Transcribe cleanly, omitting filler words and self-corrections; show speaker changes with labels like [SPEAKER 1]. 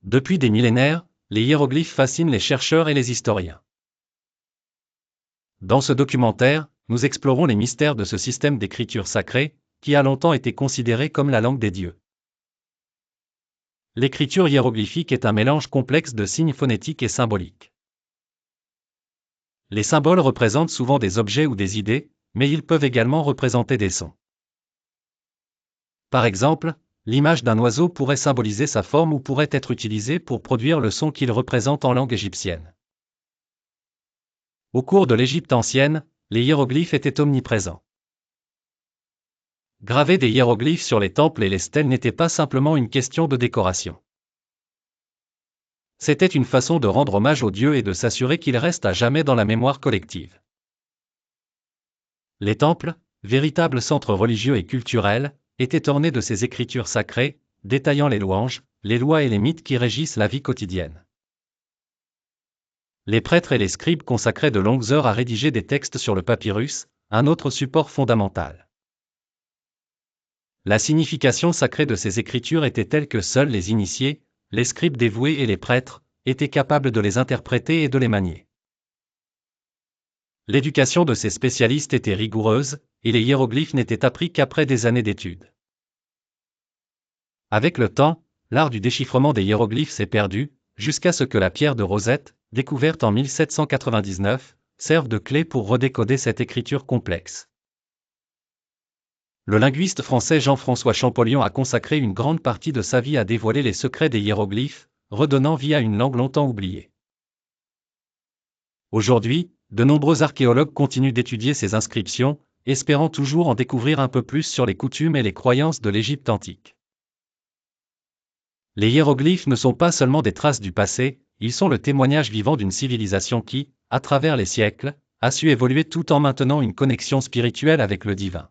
[SPEAKER 1] Depuis des millénaires, les hiéroglyphes fascinent les chercheurs et les historiens. Dans ce documentaire, nous explorons les mystères de ce système d'écriture sacrée, qui a longtemps été considéré comme la langue des dieux. L'écriture hiéroglyphique est un mélange complexe de signes phonétiques et symboliques. Les symboles représentent souvent des objets ou des idées, mais ils peuvent également représenter des sons. Par exemple, l'image d'un oiseau pourrait symboliser sa forme ou pourrait être utilisée pour produire le son qu'il représente en langue égyptienne. Au cours de l'Égypte ancienne, les hiéroglyphes étaient omniprésents. Graver des hiéroglyphes sur les temples et les stèles n'était pas simplement une question de décoration. C'était une façon de rendre hommage aux dieux et de s'assurer qu'ils restent à jamais dans la mémoire collective. Les temples, véritables centres religieux et culturels, étaient ornés de ces écritures sacrées, détaillant les louanges, les lois et les mythes qui régissent la vie quotidienne. Les prêtres et les scribes consacraient de longues heures à rédiger des textes sur le papyrus, un autre support fondamental. La signification sacrée de ces écritures était telle que seuls les initiés, les scribes dévoués et les prêtres, étaient capables de les interpréter et de les manier. L'éducation de ces spécialistes était rigoureuse, et les hiéroglyphes n'étaient appris qu'après des années d'études. Avec le temps, l'art du déchiffrement des hiéroglyphes s'est perdu, jusqu'à ce que la pierre de Rosette, découverte en 1799, serve de clé pour redécoder cette écriture complexe. Le linguiste français Jean-François Champollion a consacré une grande partie de sa vie à dévoiler les secrets des hiéroglyphes, redonnant vie à une langue longtemps oubliée. Aujourd'hui, de nombreux archéologues continuent d'étudier ces inscriptions, espérant toujours en découvrir un peu plus sur les coutumes et les croyances de l'Égypte antique. Les hiéroglyphes ne sont pas seulement des traces du passé, ils sont le témoignage vivant d'une civilisation qui, à travers les siècles, a su évoluer tout en maintenant une connexion spirituelle avec le divin.